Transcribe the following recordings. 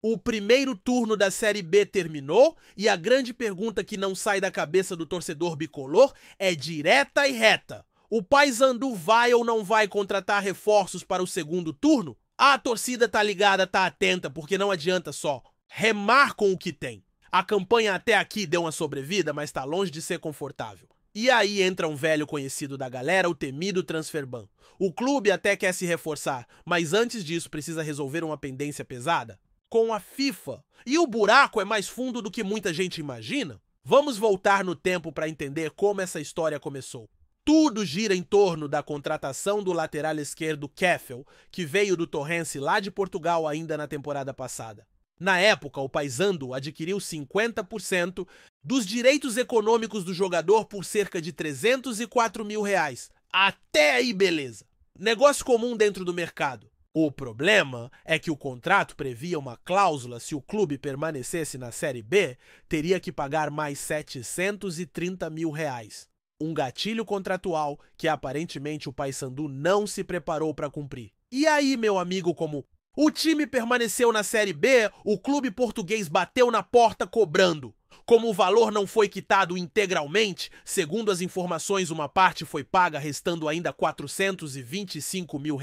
O primeiro turno da Série B terminou e a grande pergunta que não sai da cabeça do torcedor bicolor é direta e reta. O Paysandu vai ou não vai contratar reforços para o segundo turno? A torcida tá ligada, tá atenta, porque não adianta só remar com o que tem. A campanha até aqui deu uma sobrevida, mas tá longe de ser confortável. E aí entra um velho conhecido da galera, o temido Transferban. O clube até quer se reforçar, mas antes disso precisa resolver uma pendência pesada com a FIFA. E o buraco é mais fundo do que muita gente imagina. Vamos voltar no tempo para entender como essa história começou. Tudo gira em torno da contratação do lateral esquerdo Keffel, que veio do Torrense lá de Portugal ainda na temporada passada. Na época, o Paysandu adquiriu 50% dos direitos econômicos do jogador por cerca de R$304 mil. Até aí, beleza. Negócio comum dentro do mercado. O problema é que o contrato previa uma cláusula: se o clube permanecesse na Série B, teria que pagar mais R$730 mil. Um gatilho contratual que aparentemente o Paysandu não se preparou para cumprir. E aí, meu amigo, como o time permaneceu na Série B, o clube português bateu na porta cobrando. Como o valor não foi quitado integralmente, segundo as informações, uma parte foi paga, restando ainda R$425 mil,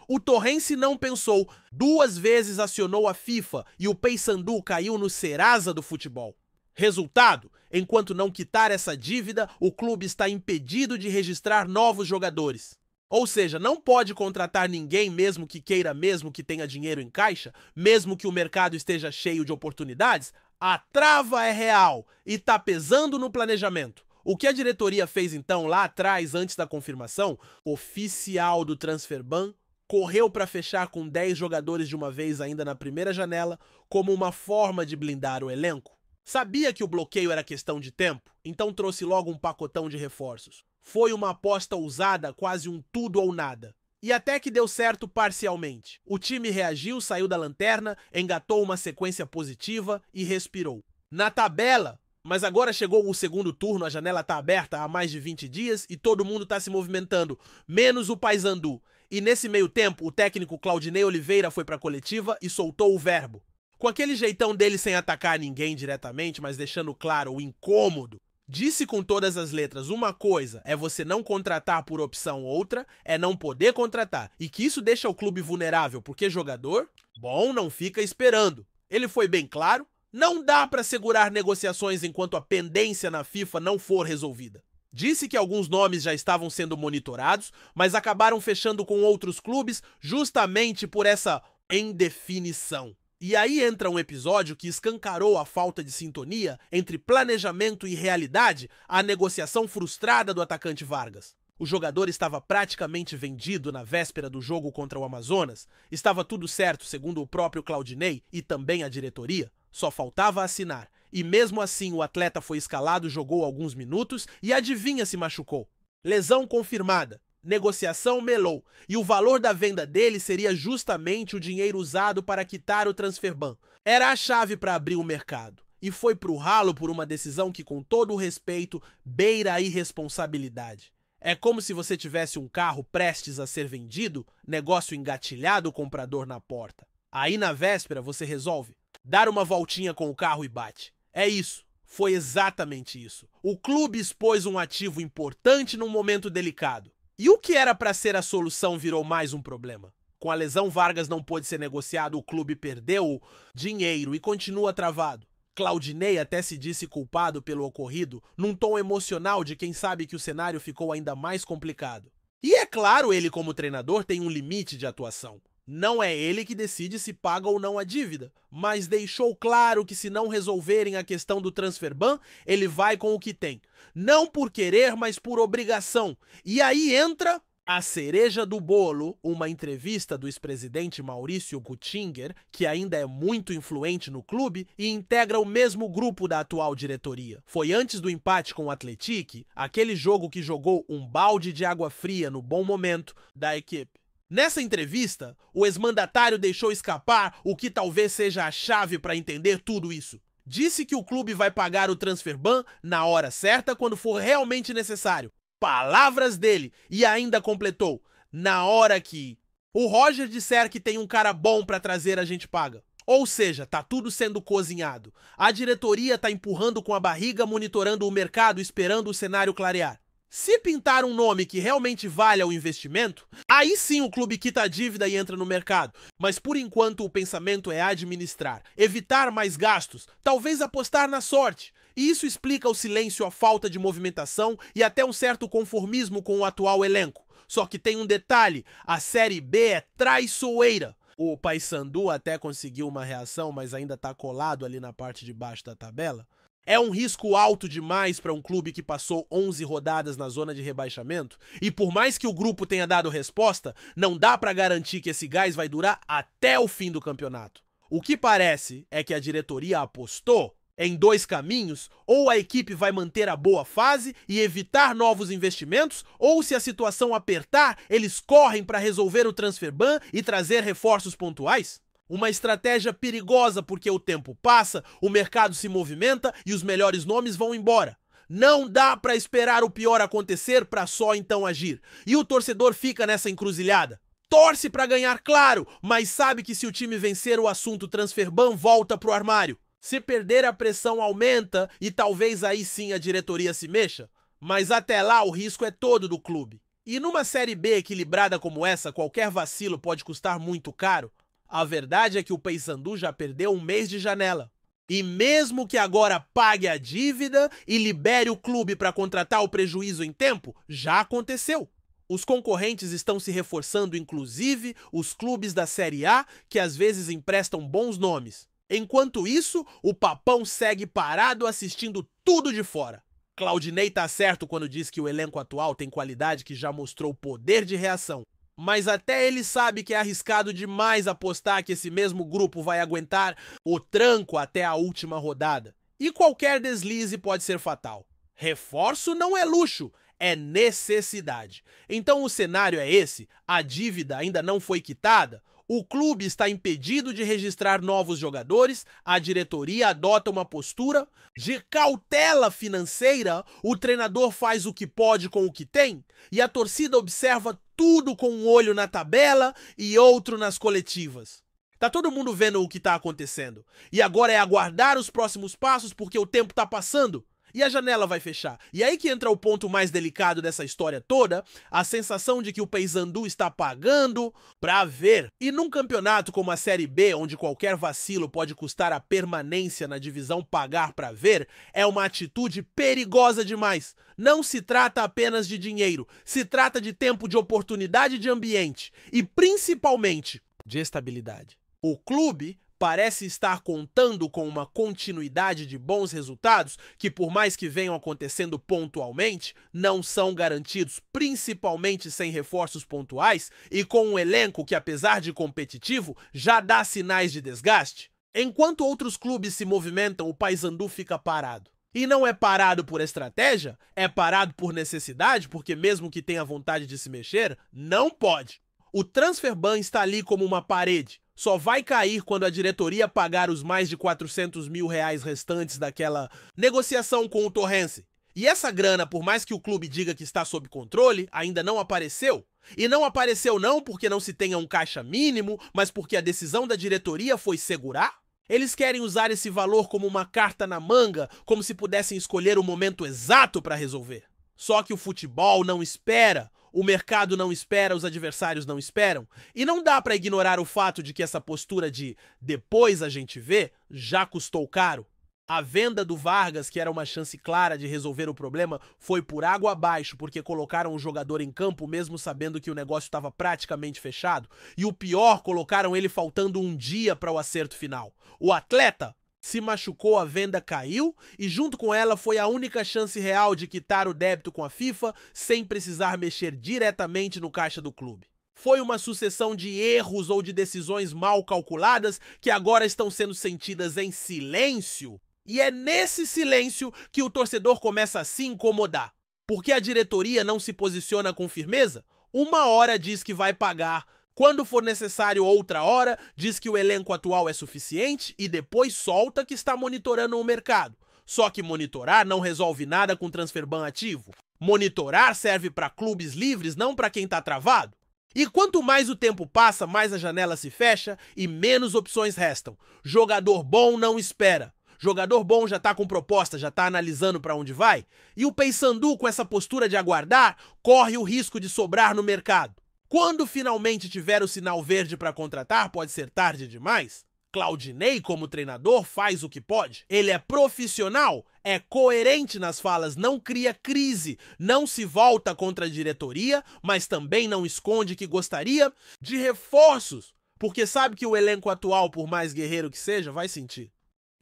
o Torrense não pensou, 2 vezes acionou a FIFA e o Paysandu caiu no Serasa do futebol. Resultado, enquanto não quitar essa dívida, o clube está impedido de registrar novos jogadores. Ou seja, não pode contratar ninguém mesmo que queira, mesmo que tenha dinheiro em caixa, mesmo que o mercado esteja cheio de oportunidades. A trava é real e tá pesando no planejamento. O que a diretoria fez então lá atrás, antes da confirmação oficial do Transferban, correu para fechar com 10 jogadores de uma vez ainda na primeira janela, como uma forma de blindar o elenco. Sabia que o bloqueio era questão de tempo, então trouxe logo um pacotão de reforços. Foi uma aposta ousada, quase um tudo ou nada. E até que deu certo parcialmente. O time reagiu, saiu da lanterna, engatou uma sequência positiva e respirou. Na tabela, mas agora chegou o segundo turno, a janela está aberta há mais de 20 dias e todo mundo está se movimentando, menos o Paysandu. E nesse meio tempo, o técnico Claudinei Oliveira foi para a coletiva e soltou o verbo. Com aquele jeitão dele sem atacar ninguém diretamente, mas deixando claro o incômodo, disse com todas as letras: uma coisa é você não contratar por opção, outra é não poder contratar. E que isso deixa o clube vulnerável, porque jogador, bom, não fica esperando. Ele foi bem claro, não dá para segurar negociações enquanto a pendência na FIFA não for resolvida. Disse que alguns nomes já estavam sendo monitorados, mas acabaram fechando com outros clubes justamente por essa indefinição. E aí entra um episódio que escancarou a falta de sintonia entre planejamento e realidade, a negociação frustrada do atacante Vargas. O jogador estava praticamente vendido na véspera do jogo contra o Amazonas, estava tudo certo segundo o próprio Claudinei e também a diretoria, só faltava assinar. E mesmo assim o atleta foi escalado, jogou alguns minutos e adivinha se machucou. Lesão confirmada. Negociação melou, e o valor da venda dele seria justamente o dinheiro usado para quitar o Transferban. Era a chave para abrir o mercado, e foi pro ralo por uma decisão que, com todo o respeito, beira a irresponsabilidade. É como se você tivesse um carro prestes a ser vendido, negócio engatilhado, o comprador na porta. Aí na véspera você resolve dar uma voltinha com o carro e bate. É isso. Foi exatamente isso. O clube expôs um ativo importante num momento delicado. E o que era para ser a solução virou mais um problema. Com a lesão, Vargas não pôde ser negociado, o clube perdeu dinheiro e continua travado. Claudinei até se disse culpado pelo ocorrido, num tom emocional de quem sabe que o cenário ficou ainda mais complicado. E é claro, ele como treinador tem um limite de atuação. Não é ele que decide se paga ou não a dívida, mas deixou claro que se não resolverem a questão do Transferban, ele vai com o que tem. Não por querer, mas por obrigação. E aí entra a cereja do bolo, uma entrevista do ex-presidente Maurício Guttinger, que ainda é muito influente no clube e integra o mesmo grupo da atual diretoria. Foi antes do empate com o Atlético, aquele jogo que jogou um balde de água fria no bom momento da equipe. Nessa entrevista, o ex-mandatário deixou escapar o que talvez seja a chave para entender tudo isso. Disse que o clube vai pagar o Transferban na hora certa, quando for realmente necessário. Palavras dele. E ainda completou: na hora que o Roger disser que tem um cara bom para trazer, a gente paga. Ou seja, tá tudo sendo cozinhado. A diretoria tá empurrando com a barriga, monitorando o mercado, esperando o cenário clarear. Se pintar um nome que realmente valha o investimento, aí sim o clube quita a dívida e entra no mercado. Mas por enquanto o pensamento é administrar, evitar mais gastos, talvez apostar na sorte. E isso explica o silêncio, a falta de movimentação e até um certo conformismo com o atual elenco. Só que tem um detalhe, a Série B é traiçoeira. O Paysandu até conseguiu uma reação, mas ainda tá colado ali na parte de baixo da tabela. É um risco alto demais para um clube que passou 11 rodadas na zona de rebaixamento, e por mais que o grupo tenha dado resposta, não dá para garantir que esse gás vai durar até o fim do campeonato. O que parece é que a diretoria apostou em dois caminhos: ou a equipe vai manter a boa fase e evitar novos investimentos, ou se a situação apertar, eles correm para resolver o transfer ban e trazer reforços pontuais. Uma estratégia perigosa porque o tempo passa, o mercado se movimenta e os melhores nomes vão embora. Não dá para esperar o pior acontecer para só então agir. E o torcedor fica nessa encruzilhada. Torce para ganhar, claro, mas sabe que se o time vencer, o assunto transfer ban volta pro armário. Se perder, a pressão aumenta e talvez aí sim a diretoria se mexa. Mas até lá o risco é todo do clube. E numa Série B equilibrada como essa, qualquer vacilo pode custar muito caro. A verdade é que o Paysandu já perdeu um mês de janela. E mesmo que agora pague a dívida e libere o clube para contratar o prejuízo em tempo, já aconteceu. Os concorrentes estão se reforçando, inclusive os clubes da Série A, que às vezes emprestam bons nomes. Enquanto isso, o Papão segue parado assistindo tudo de fora. Claudinei tá certo quando diz que o elenco atual tem qualidade que já mostrou poder de reação. Mas até ele sabe que é arriscado demais apostar que esse mesmo grupo vai aguentar o tranco até a última rodada. E qualquer deslize pode ser fatal. Reforço não é luxo, é necessidade. Então o cenário é esse: a dívida ainda não foi quitada, o clube está impedido de registrar novos jogadores, a diretoria adota uma postura de cautela financeira, o treinador faz o que pode com o que tem e a torcida observa tudo com um olho na tabela e outro nas coletivas. Tá todo mundo vendo o que tá acontecendo. E agora é aguardar os próximos passos porque o tempo tá passando. E a janela vai fechar. E aí que entra o ponto mais delicado dessa história toda, a sensação de que o Paysandu está pagando pra ver. E num campeonato como a Série B, onde qualquer vacilo pode custar a permanência na divisão pagar pra ver, é uma atitude perigosa demais. Não se trata apenas de dinheiro, se trata de tempo, de oportunidade, de ambiente e principalmente de estabilidade. O clube parece estar contando com uma continuidade de bons resultados que, por mais que venham acontecendo pontualmente, não são garantidos, principalmente sem reforços pontuais e com um elenco que, apesar de competitivo, já dá sinais de desgaste. Enquanto outros clubes se movimentam, o Paysandu fica parado. E não é parado por estratégia, é parado por necessidade, porque mesmo que tenha vontade de se mexer, não pode. O transfer ban está ali como uma parede. Só vai cair quando a diretoria pagar os mais de 400 mil reais restantes daquela negociação com o Torrense. E essa grana, por mais que o clube diga que está sob controle, ainda não apareceu. E não apareceu não porque não se tenha um caixa mínimo, mas porque a decisão da diretoria foi segurar. Eles querem usar esse valor como uma carta na manga, como se pudessem escolher o momento exato para resolver. Só que o futebol não espera. O mercado não espera, os adversários não esperam. E não dá para ignorar o fato de que essa postura de depois a gente vê já custou caro. A venda do Vargas, que era uma chance clara de resolver o problema, foi por água abaixo porque colocaram o jogador em campo mesmo sabendo que o negócio estava praticamente fechado. E o pior, colocaram ele faltando um dia para o acerto final. O atleta se machucou, a venda caiu e junto com ela foi a única chance real de quitar o débito com a FIFA sem precisar mexer diretamente no caixa do clube. Foi uma sucessão de erros ou de decisões mal calculadas que agora estão sendo sentidas em silêncio. E é nesse silêncio que o torcedor começa a se incomodar. Porque a diretoria não se posiciona com firmeza? Uma hora diz que vai pagar, quando for necessário outra hora, diz que o elenco atual é suficiente e depois solta que está monitorando o mercado. Só que monitorar não resolve nada com transfer ban ativo. Monitorar serve para clubes livres, não para quem está travado. E quanto mais o tempo passa, mais a janela se fecha e menos opções restam. Jogador bom não espera. Jogador bom já tá com proposta, já tá analisando para onde vai. E o Paysandu, com essa postura de aguardar, corre o risco de sobrar no mercado. Quando finalmente tiver o sinal verde para contratar, pode ser tarde demais. Claudinei, como treinador, faz o que pode. Ele é profissional, é coerente nas falas, não cria crise, não se volta contra a diretoria, mas também não esconde que gostaria de reforços, porque sabe que o elenco atual, por mais guerreiro que seja, vai sentir.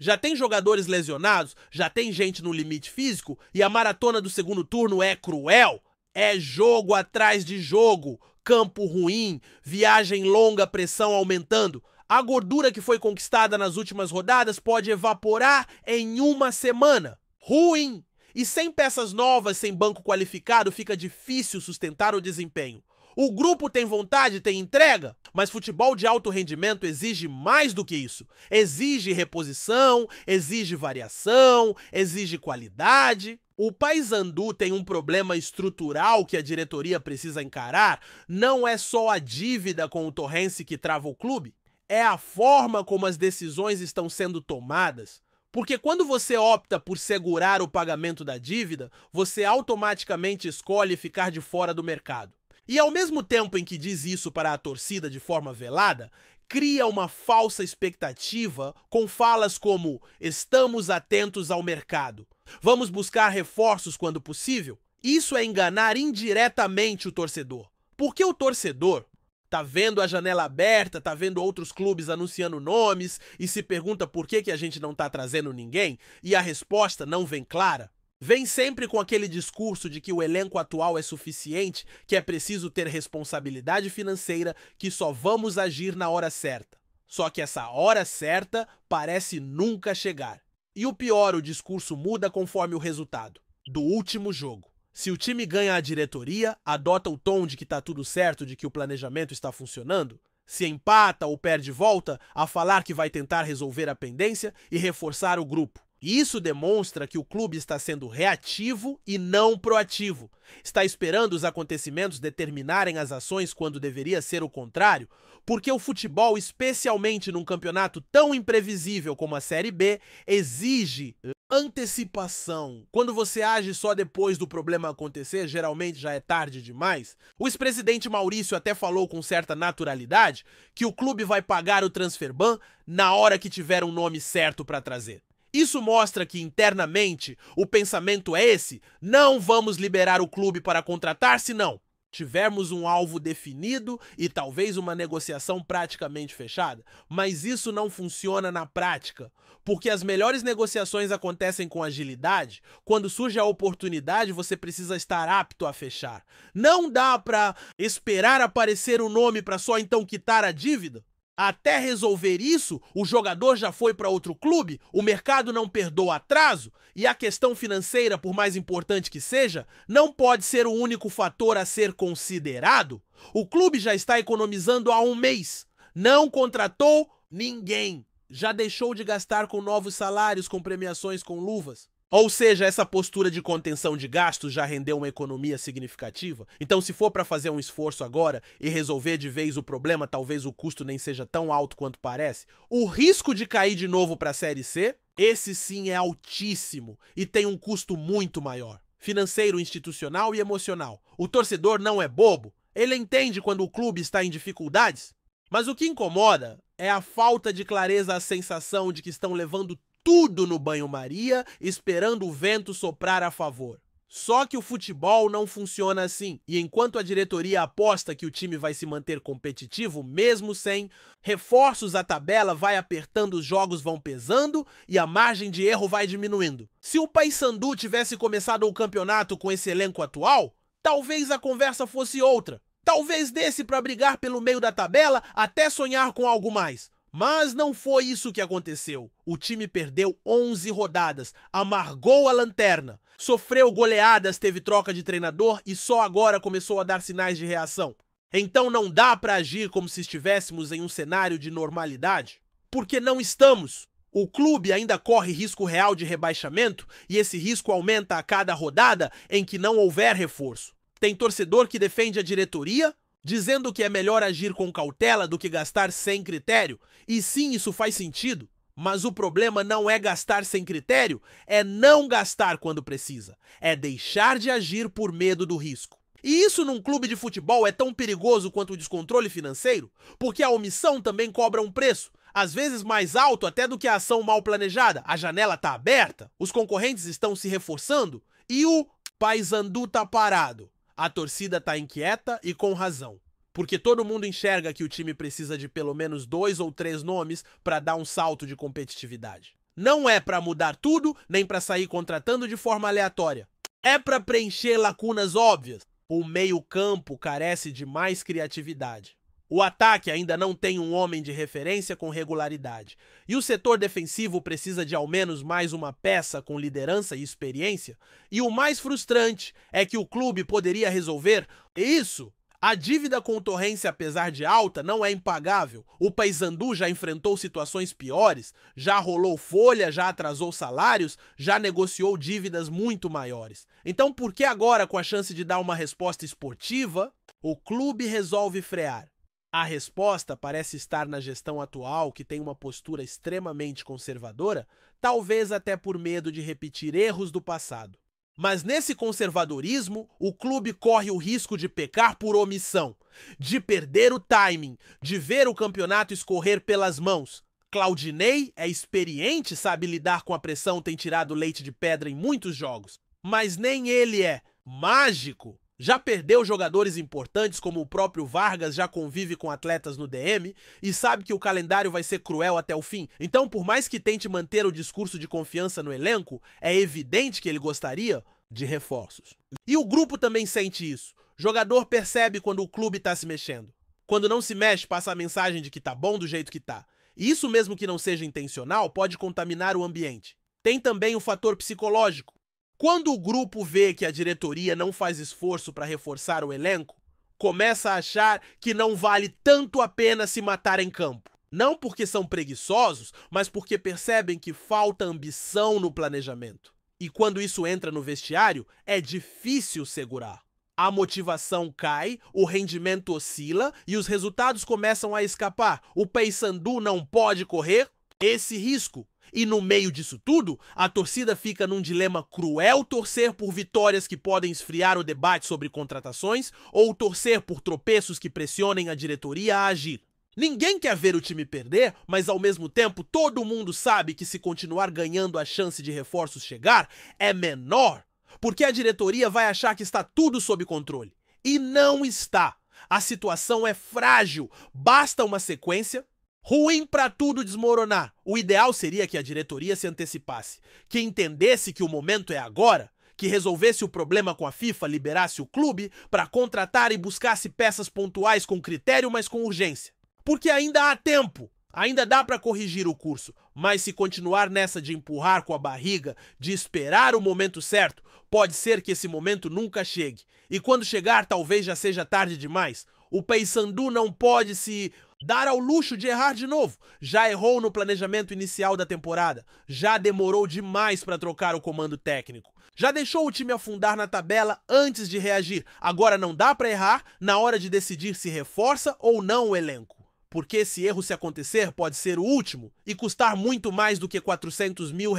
Já tem jogadores lesionados, já tem gente no limite físico e a maratona do segundo turno é cruel. É jogo atrás de jogo, campo ruim, viagem longa, pressão aumentando. A gordura que foi conquistada nas últimas rodadas pode evaporar em uma semana. Ruim! E sem peças novas, sem banco qualificado, fica difícil sustentar o desempenho. O grupo tem vontade, tem entrega, mas futebol de alto rendimento exige mais do que isso. Exige reposição, exige variação, exige qualidade. O Paysandu tem um problema estrutural que a diretoria precisa encarar. Não é só a dívida com o Torrense que trava o clube. É a forma como as decisões estão sendo tomadas. Porque quando você opta por segurar o pagamento da dívida, você automaticamente escolhe ficar de fora do mercado. E ao mesmo tempo em que diz isso para a torcida de forma velada, cria uma falsa expectativa com falas como "estamos atentos ao mercado", "vamos buscar reforços quando possível". Isso é enganar indiretamente o torcedor. Porque o torcedor tá vendo a janela aberta, tá vendo outros clubes anunciando nomes e se pergunta por que a gente não tá trazendo ninguém e a resposta não vem clara. Vem sempre com aquele discurso de que o elenco atual é suficiente, que é preciso ter responsabilidade financeira, que só vamos agir na hora certa. Só que essa hora certa parece nunca chegar. E o pior, o discurso muda conforme o resultado do último jogo. Se o time ganha a diretoria, adota o tom de que tá tudo certo, de que o planejamento está funcionando. Se empata ou perde, volta a falar que vai tentar resolver a pendência e reforçar o grupo. E isso demonstra que o clube está sendo reativo e não proativo. Está esperando os acontecimentos determinarem as ações quando deveria ser o contrário, porque o futebol, especialmente num campeonato tão imprevisível como a Série B, exige antecipação. Quando você age só depois do problema acontecer, geralmente já é tarde demais. O ex-presidente Maurício até falou com certa naturalidade que o clube vai pagar o transfer ban na hora que tiver um nome certo para trazer. Isso mostra que internamente o pensamento é esse: não vamos liberar o clube para contratar se não tivermos um alvo definido e talvez uma negociação praticamente fechada. Mas isso não funciona na prática, porque as melhores negociações acontecem com agilidade. Quando surge a oportunidade, você precisa estar apto a fechar. Não dá para esperar aparecer o nome para só então quitar a dívida. Até resolver isso, o jogador já foi para outro clube, o mercado não perdoa atraso e a questão financeira, por mais importante que seja, não pode ser o único fator a ser considerado. O clube já está economizando há um mês, não contratou ninguém, já deixou de gastar com novos salários, com premiações, com luvas. Ou seja, essa postura de contenção de gastos já rendeu uma economia significativa. Então, se for para fazer um esforço agora e resolver de vez o problema, talvez o custo nem seja tão alto quanto parece. O risco de cair de novo para a Série C, esse sim é altíssimo e tem um custo muito maior. Financeiro, institucional e emocional. O torcedor não é bobo. Ele entende quando o clube está em dificuldades. Mas o que incomoda é a falta de clareza, a sensação de que estão levando tudo no banho-maria, esperando o vento soprar a favor. Só que o futebol não funciona assim, e enquanto a diretoria aposta que o time vai se manter competitivo, mesmo sem reforços, a tabela vai apertando, os jogos vão pesando e a margem de erro vai diminuindo. Se o Paysandu tivesse começado o campeonato com esse elenco atual, talvez a conversa fosse outra. Talvez desse para brigar pelo meio da tabela até sonhar com algo mais. Mas não foi isso que aconteceu. O time perdeu 11 rodadas, amargou a lanterna, sofreu goleadas, teve troca de treinador e só agora começou a dar sinais de reação. Então não dá para agir como se estivéssemos em um cenário de normalidade, porque não estamos. O clube ainda corre risco real de rebaixamento e esse risco aumenta a cada rodada em que não houver reforço. Tem torcedor que defende a diretoria, dizendo que é melhor agir com cautela do que gastar sem critério. E sim, isso faz sentido. Mas o problema não é gastar sem critério, é não gastar quando precisa. É deixar de agir por medo do risco. E isso num clube de futebol é tão perigoso quanto o descontrole financeiro, porque a omissão também cobra um preço, às vezes mais alto até do que a ação mal planejada. A janela está aberta, os concorrentes estão se reforçando e o Paysandu tá parado. A torcida tá inquieta e com razão. Porque todo mundo enxerga que o time precisa de pelo menos 2 ou 3 nomes para dar um salto de competitividade. Não é para mudar tudo, nem para sair contratando de forma aleatória. É para preencher lacunas óbvias. O meio-campo carece de mais criatividade. O ataque ainda não tem um homem de referência com regularidade. E o setor defensivo precisa de ao menos mais uma peça com liderança e experiência. E o mais frustrante é que o clube poderia resolver isso. A dívida com o Torrense, apesar de alta, não é impagável. O Paysandu já enfrentou situações piores, já rolou folha, já atrasou salários, já negociou dívidas muito maiores. Então, por que agora, com a chance de dar uma resposta esportiva, o clube resolve frear? A resposta parece estar na gestão atual, que tem uma postura extremamente conservadora, talvez até por medo de repetir erros do passado. Mas nesse conservadorismo, o clube corre o risco de pecar por omissão, de perder o timing, de ver o campeonato escorrer pelas mãos. Claudinei é experiente, sabe lidar com a pressão, tem tirado leite de pedra em muitos jogos. Mas nem ele é mágico. Já perdeu jogadores importantes como o próprio Vargas, já convive com atletas no DM e sabe que o calendário vai ser cruel até o fim. Então, por mais que tente manter o discurso de confiança no elenco, é evidente que ele gostaria de reforços. E o grupo também sente isso. O jogador percebe quando o clube está se mexendo. Quando não se mexe, passa a mensagem de que tá bom do jeito que tá. E isso, mesmo que não seja intencional, pode contaminar o ambiente. Tem também o fator psicológico. Quando o grupo vê que a diretoria não faz esforço para reforçar o elenco, começa a achar que não vale tanto a pena se matar em campo. Não porque são preguiçosos, mas porque percebem que falta ambição no planejamento. E quando isso entra no vestiário, é difícil segurar. A motivação cai, o rendimento oscila e os resultados começam a escapar. O Paysandu não pode correr esse risco. E no meio disso tudo, a torcida fica num dilema cruel: torcer por vitórias que podem esfriar o debate sobre contratações ou torcer por tropeços que pressionem a diretoria a agir. Ninguém quer ver o time perder, mas ao mesmo tempo todo mundo sabe que se continuar ganhando a chance de reforços chegar é menor, porque a diretoria vai achar que está tudo sob controle. E não está. A situação é frágil, basta uma sequência ruim para tudo desmoronar. O ideal seria que a diretoria se antecipasse, que entendesse que o momento é agora, que resolvesse o problema com a FIFA, liberasse o clube para contratar e buscasse peças pontuais com critério, mas com urgência. Porque ainda há tempo, ainda dá para corrigir o curso, mas se continuar nessa de empurrar com a barriga, de esperar o momento certo, pode ser que esse momento nunca chegue. E quando chegar, talvez já seja tarde demais. O Paysandu não pode se dar ao luxo de errar de novo. Já errou no planejamento inicial da temporada. Já demorou demais para trocar o comando técnico. Já deixou o time afundar na tabela antes de reagir. Agora não dá para errar na hora de decidir se reforça ou não o elenco. Porque esse erro, se acontecer, pode ser o último e custar muito mais do que R$400 mil.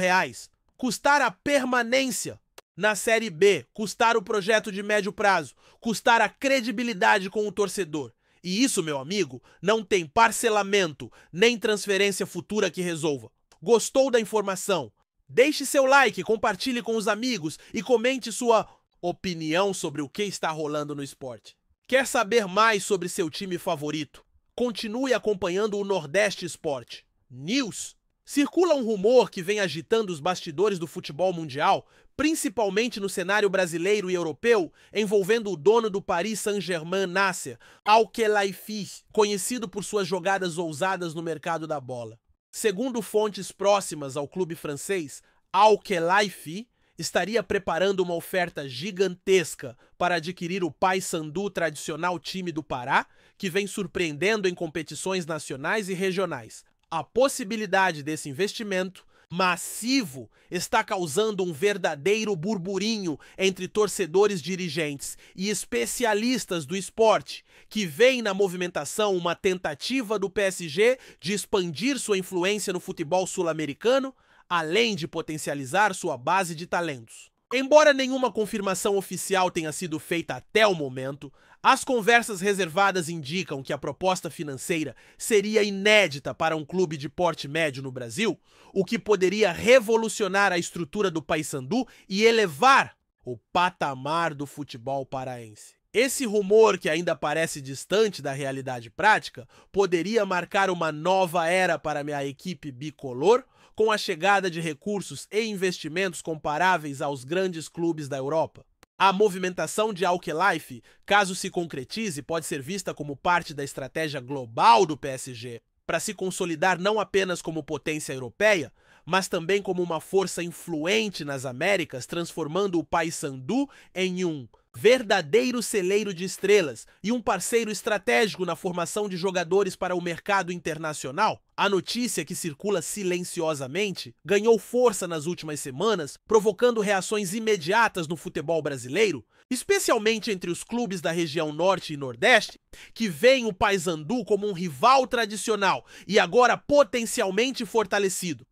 Custar a permanência na Série B, custar o projeto de médio prazo, custar a credibilidade com o torcedor. E isso, meu amigo, não tem parcelamento nem transferência futura que resolva. Gostou da informação? Deixe seu like, compartilhe com os amigos e comente sua opinião sobre o que está rolando no esporte. Quer saber mais sobre seu time favorito? Continue acompanhando o Nordeste Esporte News. Circula um rumor que vem agitando os bastidores do futebol mundial, principalmente no cenário brasileiro e europeu, envolvendo o dono do Paris Saint-Germain, Nasser Al-Khelaifi, conhecido por suas jogadas ousadas no mercado da bola. Segundo fontes próximas ao clube francês, Al-Khelaifi estaria preparando uma oferta gigantesca para adquirir o Paysandu, tradicional time do Pará, que vem surpreendendo em competições nacionais e regionais. A possibilidade desse investimento massivo está causando um verdadeiro burburinho entre torcedores, dirigentes e especialistas do esporte, que veem na movimentação uma tentativa do PSG de expandir sua influência no futebol sul-americano, além de potencializar sua base de talentos. Embora nenhuma confirmação oficial tenha sido feita até o momento, as conversas reservadas indicam que a proposta financeira seria inédita para um clube de porte médio no Brasil, o que poderia revolucionar a estrutura do Paysandu e elevar o patamar do futebol paraense. Esse rumor, que ainda parece distante da realidade prática, poderia marcar uma nova era para a equipe bicolor, com a chegada de recursos e investimentos comparáveis aos grandes clubes da Europa. A movimentação de Al Khelaifi, caso se concretize, pode ser vista como parte da estratégia global do PSG, para se consolidar não apenas como potência europeia, mas também como uma força influente nas Américas, transformando o Paysandu em um verdadeiro celeiro de estrelas e um parceiro estratégico na formação de jogadores para o mercado internacional. A notícia, que circula silenciosamente, ganhou força nas últimas semanas, provocando reações imediatas no futebol brasileiro, especialmente entre os clubes da região norte e nordeste, que veem o Paysandu como um rival tradicional e agora potencialmente fortalecido.